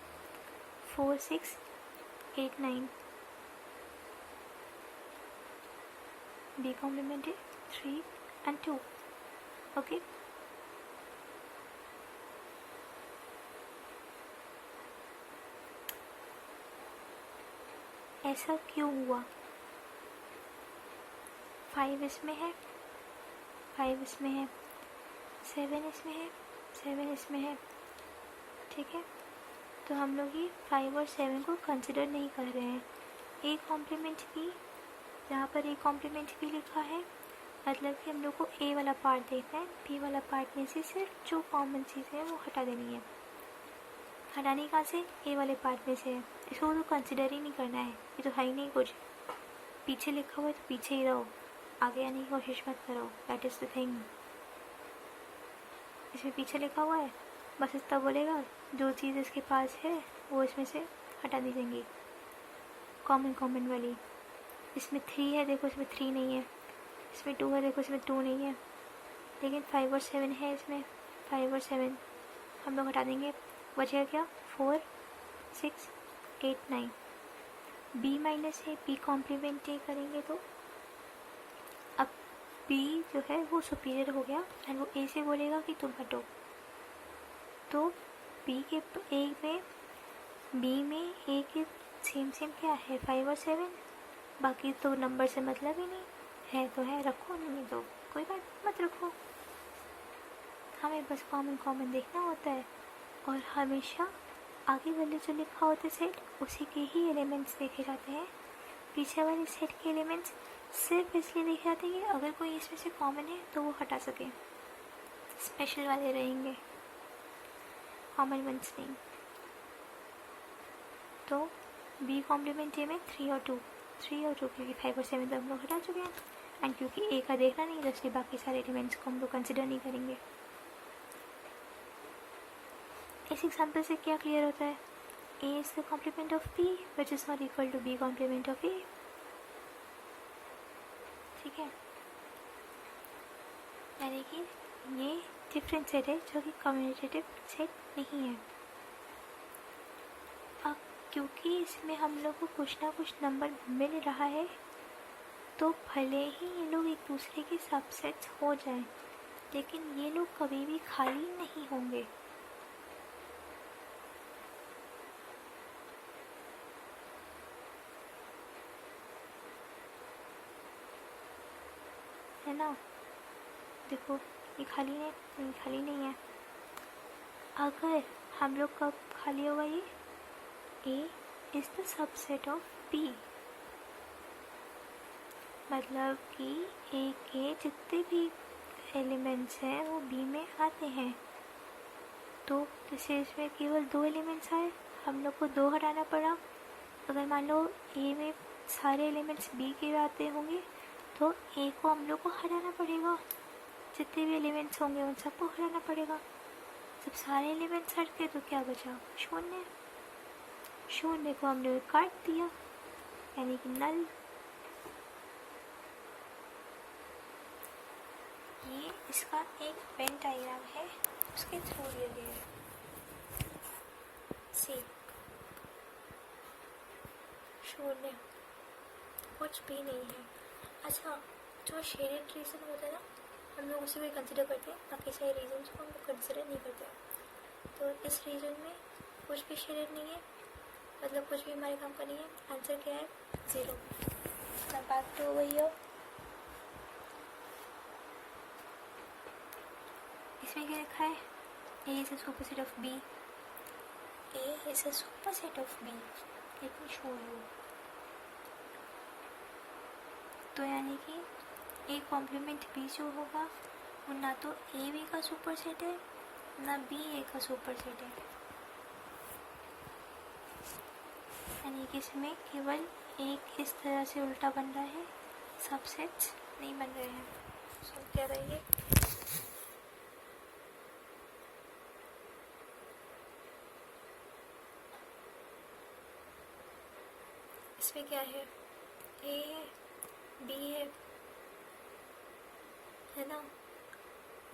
4 6 8 9, बी कॉम्प्लीमेंट है 3 and 2। ओके, ऐसा क्यों हुआ, 5 इसमें है, 5 इसमें है, 7 इसमें है, 7 इसमें है, ठीक है। तो हम लोग ये 5 और 7 को कंसिडर नहीं कर रहे हैं। ए कॉम्प्लीमेंट बी, जहाँ पर ए कॉम्प्लीमेंट बी लिखा है मतलब कि हम लोग को ए वाला पार्ट देखना है, बी वाला पार्ट में से सिर्फ जो कॉमन चीज़ें हैं वो हटा देनी है। हटानी कहाँ से? ए वाले पार्ट में से है, इसको तो कंसिडर ही नहीं करना है, ये तो है ही नहीं कुछ। पीछे लिखा हुआ है तो पीछे ही रहो, आगे आने की कोशिश मत करो, दैट इज़ द थिंग। इसमें पीछे लिखा हुआ है, बस इतना बोलेगा जो चीज़ इसके पास है वो इसमें से हटा दी जाएंगी, कॉमन वाली। इसमें 3 है, देखो इसमें 3 नहीं है। इसमें 2 है, देखो इसमें 2 नहीं है। लेकिन 5 और 7 है, इसमें 5 और 7 हम लोग हटा देंगे, बचेगा क्या? 4 6 8 9। बी माइनस है, बी कॉम्प्लीमेंट ए करेंगे तो अब बी जो है वो सुपीरियर हो गया एंड वो ए से बोलेगा कि तुम हटो। तो बी के ए में बी में ए के सेम क्या है? 5 और 7। बाकी तो नंबर से मतलब ही नहीं है, तो है रखो, नहीं तो कोई बात मत रखो। हमें बस कॉमन देखना होता है और हमेशा आगे वाले जो लिखा होता है सेट, उसी के ही एलिमेंट्स देखे जाते हैं। पीछे वाले सेट के एलिमेंट्स सिर्फ इसलिए देखे जाते हैं कि अगर कोई इसमें से कॉमन है तो वो हटा सके, स्पेशल वाले रहेंगे, कॉमन वंस नहीं। तो बी कॉम्प्लीमेंट ए में 3 और 2 क्योंकि 5 और 7 तो हम लोग हटा चुके हैं एंड क्योंकि ए का देखना नहीं है तो इसलिए बाकी सारे एलिमेंट्स को हम लोग कंसिडर नहीं करेंगे। इस एग्जाम्पल से क्या क्लियर होता है? A is the complement of B which is not equal to B complement of A. ठीक है, यानी कि ये डिफरेंट सेट है जो कि कम्यूटेटिव सेट नहीं है। अब क्योंकि इसमें हम लोग को कुछ ना कुछ नंबर मिल रहा है तो भले ही ये लोग एक दूसरे के सबसेट्स हो जाएं, लेकिन ये लोग कभी भी खाली नहीं होंगे। है ना? देखो ये खाली नहीं है। अगर हम लोग कब खाली होगा ये? A is the subset of B, मतलब कि ए के जितने भी एलिमेंट्स हैं वो बी में आते हैं। तो जैसे इसमें केवल 2 एलिमेंट्स आए, हम लोग को 2 हटाना पड़ा। अगर मान लो ए में सारे एलिमेंट्स बी के आते होंगे तो ए को हम लोग को हटाना पड़ेगा, जितने भी एलिमेंट्स होंगे उन सबको हटाना पड़ेगा। जब सारे एलिमेंट्स हट गए तो क्या बचा? शून्य को हमने काट दिया, यानी कि नल। ये इसका एक वेन डायग्राम है, उसके थ्रू दिया गया है। सी शून्य, कुछ भी नहीं है। अच्छा, जो शेडेड रीजन होता है ना, हम लोग उसी को कंसिडर करते हैं, बाकी सारे रीजन को हम लोग कंसिडर नहीं करते। तो इस रीजन में कुछ भी शेडेड नहीं है, मतलब कुछ भी हमारे काम का नहीं है। आंसर क्या है? 0। बात तो वही हो। इसमें क्या लिखा है? A is a superset of B, A is a superset of B. Let me show you. तो यानी कि ए कॉम्प्लीमेंट बी जो होगा वो ना तो ए बी का सुपरसेट है ना बी ए का सुपरसेट है, यानी कि इसमें केवल एक इस तरह से उल्टा बन रहा है, सबसेट्स नहीं बन रहे हैं। सो क्या करेंगे? इसमें क्या है? ए है, बी है ना?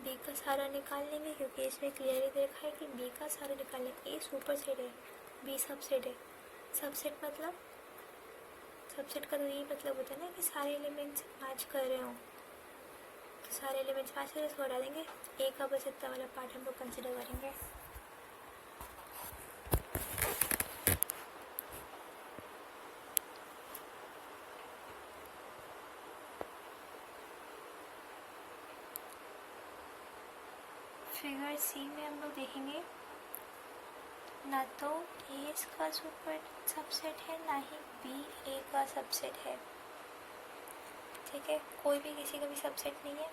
बी का सारा निकाल लेंगे क्योंकि इसमें क्लियरली देखा है कि बी का सारा निकाल लेंगे। ए सुपरसेट है, बी सबसेट है। सबसेट मतलब, सबसेट का तो यही मतलब होता है ना कि सारे एलिमेंट्स मैच कर रहे हो। तो सारे एलिमेंट्स मैच कर रहे तो हटा देंगे, ए का बस इतना वाला पार्ट हम लोग कंसिडर करेंगे। फिगर सी में हम लोग देखेंगे ना तो ए इसका सुपर सबसेट है ना ही बी ए का सबसेट है। ठीक है, कोई भी किसी का भी सबसेट नहीं है।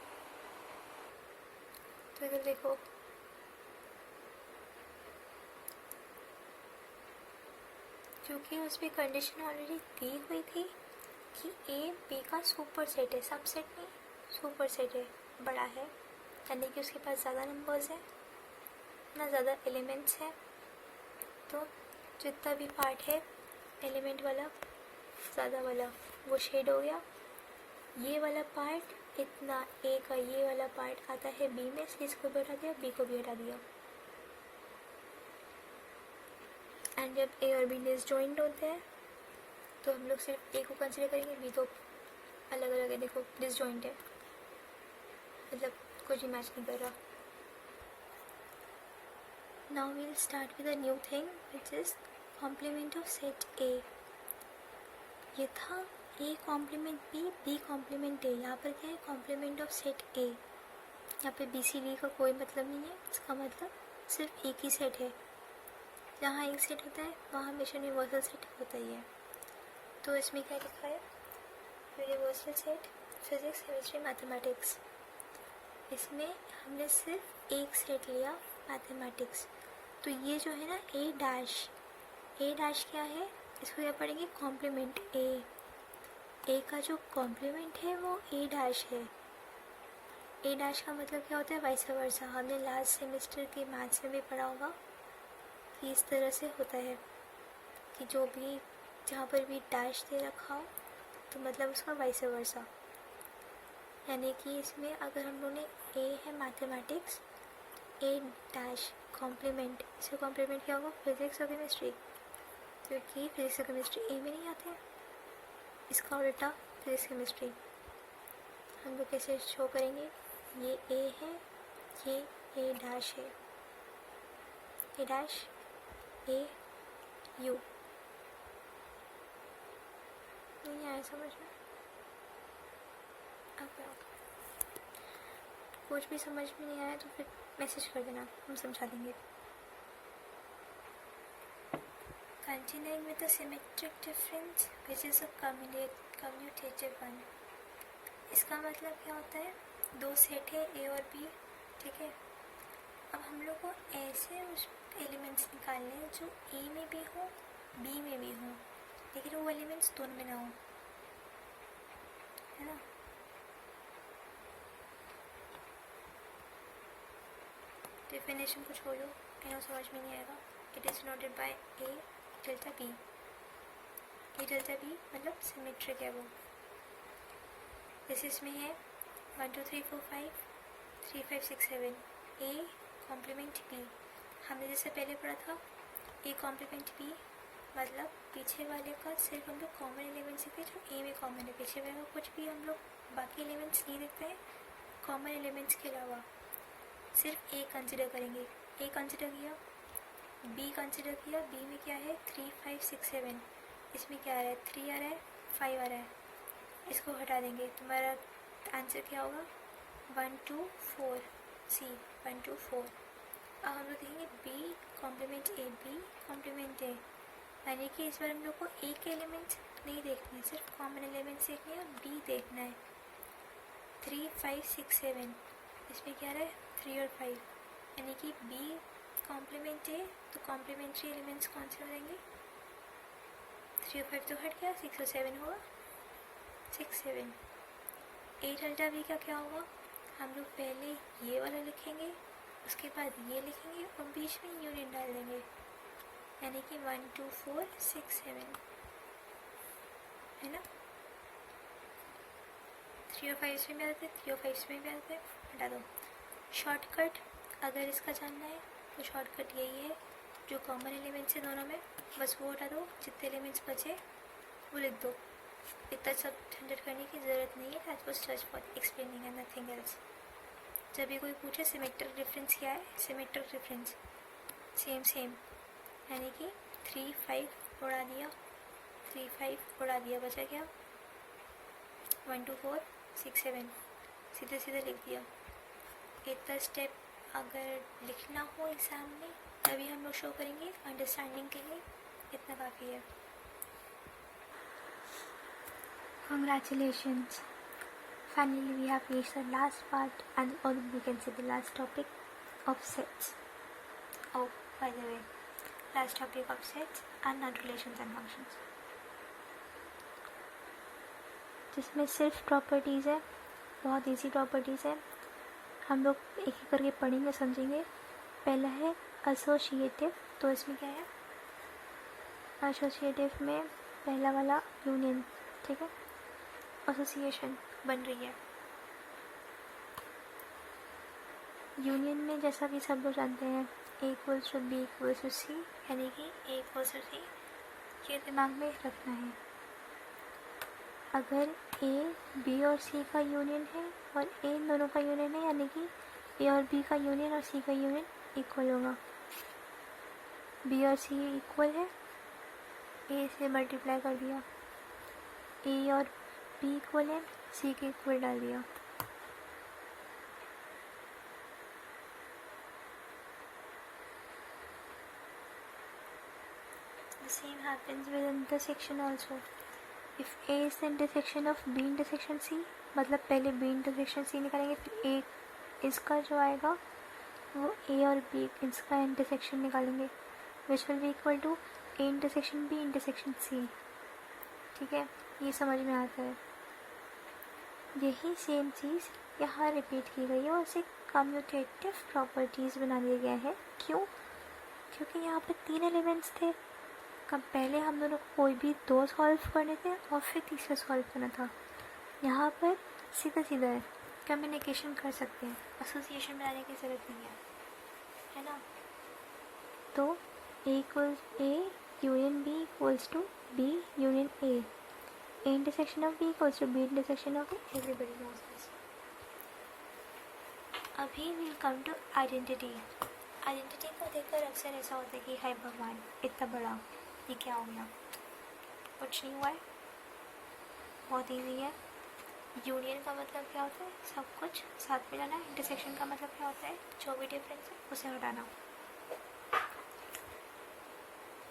तो इधर देखो, क्योंकि उसमें कंडीशन ऑलरेडी दी हुई थी कि ए बी का सुपर सेट है, सबसेट नहीं, सुपर सेट है, बड़ा है, यानी कि उसके पास ज़्यादा नंबर्स हैं ना, ज़्यादा एलिमेंट्स हैं। तो जितना भी पार्ट है एलिमेंट वाला, ज़्यादा वाला, वो शेड हो गया। ये वाला पार्ट इतना ए का, ये वाला पार्ट आता है बी में, इसलिए इसको भी हटा दिया, बी को भी हटा दिया। एंड जब ए और बी डिसजॉइंट होते हैं तो हम लोग सिर्फ ए को कंसिडर करेंगे, बी तो अलग अलग है, देखो डिसजॉइंट है, मतलब कुछ भी मैच नहीं कर रहा। Now we'll start with a new thing which is complement of set A. ये था A complement B, B complement A. यहाँ पर क्या है, कॉम्प्लीमेंट ऑफ सेट ए। यहाँ पे बी सी डी का कोई मतलब नहीं है, इसका मतलब सिर्फ एक ही सेट है। जहाँ एक सेट होता है वहाँ हमेशा यूनिवर्सल सेट होता ही है। तो इसमें क्या लिखा है, universal set physics chemistry mathematics. इसमें हमने सिर्फ एक सेट लिया, मैथमेटिक्स। तो ये जो है ना ए डैश क्या है, इसको क्या पढ़ेंगे, कॉम्प्लीमेंट ए का जो कॉम्प्लीमेंट है वो ए डैश है। ए डैश का मतलब क्या होता है, वाइस वर्सा। हमने लास्ट सेमेस्टर के मैथ्स में भी पढ़ा होगा कि इस तरह से होता है कि जो भी जहाँ पर भी डैश दे रखा हो तो मतलब उसका वाइस वर्सा। यानी कि इसमें अगर हम लोगों ने ए है मैथमेटिक्स, ए डैश कॉम्प्लीमेंट, इसका कॉम्प्लीमेंट क्या होगा, फिजिक्स और केमिस्ट्री, क्योंकि फिजिक्स और केमिस्ट्री ए में नहीं आते हैं। इसका उल्टा फिजिक्स केमिस्ट्री हम लोग कैसे शो करेंगे, ये ए है, ये ए डैश है, ए डैश ए यू। नहीं आया समझ में, अब कुछ भी समझ में नहीं आया तो फिर मैसेज कर देना, हम समझा देंगे। Continuing with the symmetric difference which is a commutative one। इसका मतलब क्या होता है, दो सेट है ए और बी, ठीक है। अब हम लोग को ऐसे उस एलिमेंट्स निकालने हैं जो ए में भी हो, बी में भी हो, लेकिन वो एलिमेंट्स दोनों में ना हो, है ना। डेफिनेशन कुछ हो लो, इन्हें समझ में नहीं आएगा। It is noted by A delta B. A delta B मतलब सिमेट्रिक है वो। जैसे इसमें है 1 2 3 4 5 3 5 6 7 ए कॉम्प्लीमेंट बी। हमने जैसे पहले पढ़ा था ए कॉम्प्लीमेंट बी मतलब पीछे वाले का सिर्फ हम लोग कॉमन एलिमेंट्स देखते हैं जो ए में कॉमन है, पीछे वाले का कुछ भी हम लोग बाकी एलिमेंट्स नहीं देखते हैं कॉमन एलिमेंट्स के अलावा, सिर्फ ए कंसिडर करेंगे। ए कंसिडर किया, बी कंसिडर किया, बी में क्या है 3 5 6 7, इसमें क्या आ रहा है 3 आ रहा है 5 आ रहा है, इसको हटा देंगे, तुम्हारा आंसर क्या होगा 1 2 4 सी 1 2 4। अब हम लोग देखेंगे B complement A, B complement A, यानी कि इस बार हम लोग को ए के एलिमेंट्स नहीं देखने, सिर्फ कॉमन एलिमेंट्स देखने हैं, बी देखना है 3 5 6 7, इसमें क्या रहा है 3 और 5, यानी कि बी कॉम्प्लीमेंट है तो कॉम्प्लीमेंट्री एलिमेंट्स कौन से हो जाएंगे, 3 और 5 तो हट गया, 6 और 7 होगा 6 7। ए डेल्टा बी का क्या होगा, हम लोग पहले ये वाला लिखेंगे, उसके बाद ये लिखेंगे और बीच में यूनियन डाल देंगे, यानी कि 1 2 4 6 7, है ना। 3 और 5 इसमें भी आते हैं, 3 और 5 इसमें भी आते हैं, हटा दो। शॉर्टकट अगर इसका जानना है तो शॉर्टकट यही है, जो कॉमन एलिमेंट्स है दोनों में बस वो हटा दो, जितने एलिमेंट्स बचे वो लिख दो। इतना सब झंझट करने की ज़रूरत नहीं है, that was just for explaining and nothing else. जब भी कोई पूछे सिमेट्रिक डिफरेंस क्या है, सिमेट्रिक डिफरेंस सेम, यानी कि 3 5 उड़ा दिया, 3 5 उड़ा दिया, बचा क्या 1 2 4 6 7, सीधे सीधे लिख दिया। इतना स्टेप अगर लिखना हो एग्ज़ाम में तभी हम लोग शो करेंगे, अंडरस्टैंडिंग के लिए इतना काफ़ी है। Congratulations, finally we have reached the last part, and or we can say the last topic of sets. Oh, by the way, last topic of sets and not relations and functions, जिसमें सिर्फ properties है, बहुत easy properties है. हम लोग एक एक करके पढ़ेंगे, समझेंगे. पहला है एसोसिएटिव. तो इसमें क्या है, एसोसिएटिव में पहला वाला यूनियन. ठीक है, एसोसिएशन बन रही है. यूनियन में जैसा कि सब लोग जानते हैं, A equals to B equals to C, यानी कि ए इक्वल्स टू सी, ये दिमाग में रखना है. अगर ए बी और सी का यूनियन है और ए इन दोनों का यूनियन है, यानी कि ए और बी का यूनियन और सी का यूनियन इक्वल होगा. बी और सी इक्वल है, ए से मल्टीप्लाई कर दिया, ए और बी इक्वल है, सी के इक्वल डाल दिया. The same happens with intersection also. If A is the intersection of B intersection C, मतलब पहले B intersection C निकालेंगे, फिर A इसका जो आएगा वो A और B इसका intersection निकालेंगे, which will be equal to A intersection B intersection C. ठीक है, ये समझ में आता है. यही सेम चीज़ यहाँ रिपीट की गई है और इसे कम्यूटेटिव प्रॉपर्टीज़ बना दिया गया है. क्यों? क्योंकि यहाँ पर 3 एलिमेंट्स थे. कब पहले हम दोनों को कोई भी 2 सॉल्व करने थे और फिर तीसरा सॉल्व करना था. यहाँ पर सीधा सीधा है, कम्युनिकेशन कर सकते हैं, एसोसिएशन बनाने की ज़रूरत नहीं है ना. तो A equals A union B equals to B union A, A intersection of B equals to B intersection of A. Everybody knows this. अभी will come to identity. Identity को देखकर अक्सर ऐसा होता है कि हाय भगवान, इतना बड़ा ये क्या हो गया. कुछ नहीं हुआ है, बहुत ईजी है. यूनियन का मतलब क्या होता है, सब कुछ साथ में जाना. इंटरसेक्शन का मतलब क्या होता है, जो भी डिफरेंस है उसे हटाना.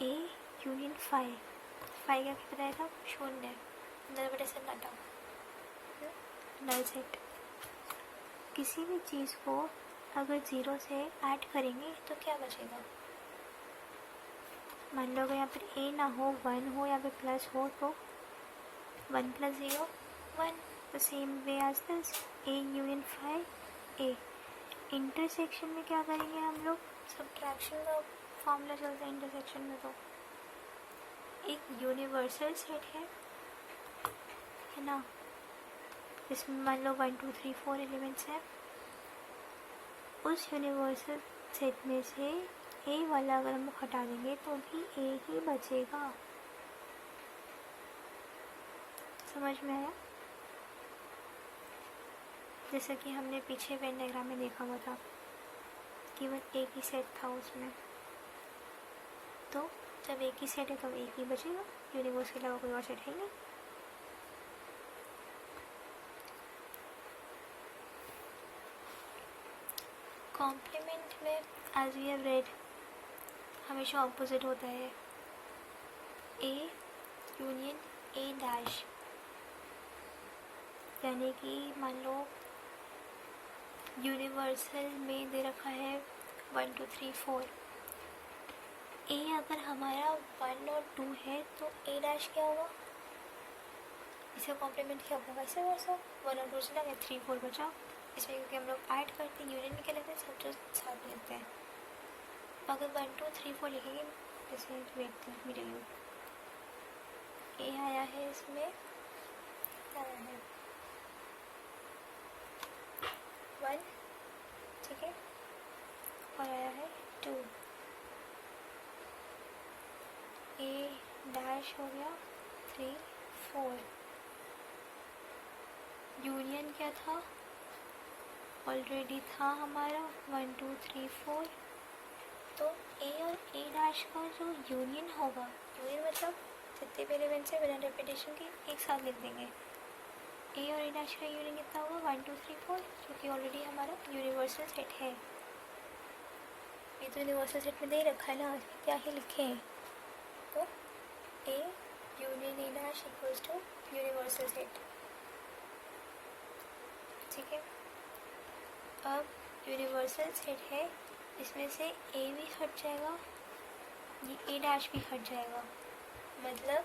ए यूनियन फाइव, फाइव क्या बताया था, शून्य. नल बटे से हटाओ, नल सेट. किसी भी चीज़ को अगर 0 से ऐड करेंगे तो क्या बचेगा. मान लो अगर यहाँ पर ए ना हो, 1 हो या फिर प्लस हो, तो 1 + 0 1. The same way as this, A union 5 A. Intersection में क्या करेंगे हम लोग, सब्ट्रैक्शन का फॉर्मूला चलता है इंटरसेक्शन में. तो एक यूनिवर्सल सेट है ना, इसमें मान लो 1 2 3 4 एलिमेंट्स हैं. उस यूनिवर्सल सेट में से ए वाला अगर हम हटा देंगे तो भी ए ही बचेगा. समझ में आया. जैसा कि हमने पीछे वेन डायग्राम में देखा हुआ था, केवल एक ही सेट था उसमें. तो जब एक ही सेट है तो एक ही बचेगा, यूनिवर्स के अलावा कोई और सेट है नहीं. कॉम्प्लीमेंट में एज वी हैव रेड हमेशा ऑपोजिट होता है. ए यूनियन ए डैश, यानी कि मान लो यूनिवर्सल में दे रखा है 1 2 3 4. ए अगर हमारा 1 और 2 है तो ए डैश क्या होगा, इसका कॉम्प्लीमेंट क्या होगा, वैसे वैसा 1 और 2 से लगे 3 4 बचा. इसमें क्योंकि हम लोग ऐड करते हैं, यूनियन में क्या लेते हैं, सब जो साथ लेते हैं. अगर 1 2 3 4 लिखेंगे, जैसे वेट मिलेगी, ए आया है, इसमें क्या आया है 1, ठीक है, और आया है 2. ए डैश हो गया 3 4. यूनियन क्या था, ऑलरेडी था हमारा 1 2 3 4. तो ए और ए डैश का जो यूनियन होगा, यूनियन मतलब जितने भी एलिमेंट्स है बिना रेपिटेशन के एक साथ लिख देंगे. ए और ए डैश का यूनियन कितना होगा 1 2 3 4, जो कि ऑलरेडी हमारा यूनिवर्सल सेट है. ये तो यूनिवर्सल सेट में दे रखा है ना, क्या ही लिखें. तो A union A dash equals to universal set. ठीक है। अब यूनिवर्सल सेट है, इसमें से ए भी हट जाएगा, ये ए डैश भी हट जाएगा, मतलब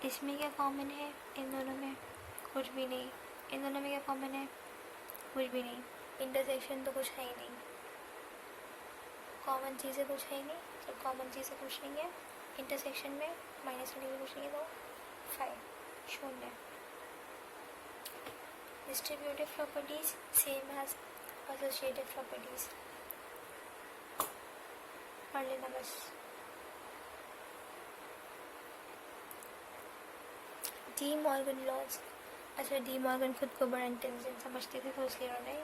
इसमें क्या कॉमन है इन दोनों में? कुछ भी नहीं। इन दोनों में क्या कॉमन है? कुछ भी नहीं। इंटरसेक्शन तो कुछ है ही नहीं, कॉमन चीज़ें कुछ है ही नहीं, तो कॉमन चीज़ें कुछ नहीं है। इंटरसेक्शन में माइनस में कुछ नहीं है, तो 5 शून्य। Distributive properties same as associative properties, पढ़ लेना बस। De Morgan laws. अच्छा, डी मॉर्गन खुद को बड़ा इंटेलिजेंट समझते थे, तो इसलिए उन्होंने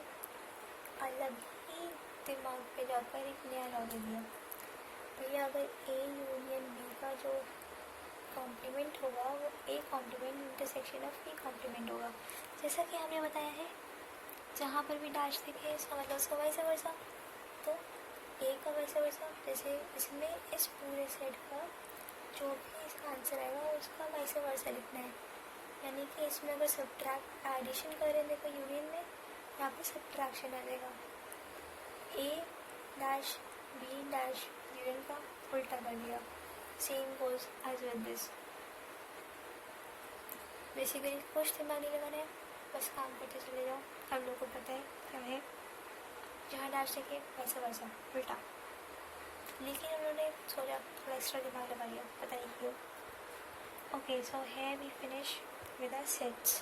अलग ही दिमाग पे जाकर एक नया लॉ दे दिया। भैया अगर ए यूनियन बी का जो कॉम्प्लीमेंट होगा वो A complement intersection of B complement होगा। जैसा कि हमने बताया है, जहाँ पर भी डैश देखे इसका मतलब उसका वाइस वर्सा, तो ए का वाइस वर्सा। जैसे इसमें इस पूरे सेट का जो भी इसका आंसर आएगा उसका वाइस वर्सा लिखना है, यानी कि इसमें अगर सब्ट्रैक्ट एडिशन करें देखो यूनियन में, यहाँ पे सब्ट्रैक्शन आ जाएगा। A dash B dash union का उल्टा कर दिया। Same goes as with this. Basically कुछ दिमाग नहीं लगाना है, बस काम करते चले जाओ। हम लोग को पता है क्या है, जहाँ डैश देखे वैसा वैसा उल्टा, लेकिन उन्होंने सोचा थोड़ा एक्स्ट्रा दिमाग लगा लिया, पता नहीं क्यों। Okay, so here we finish with our sets.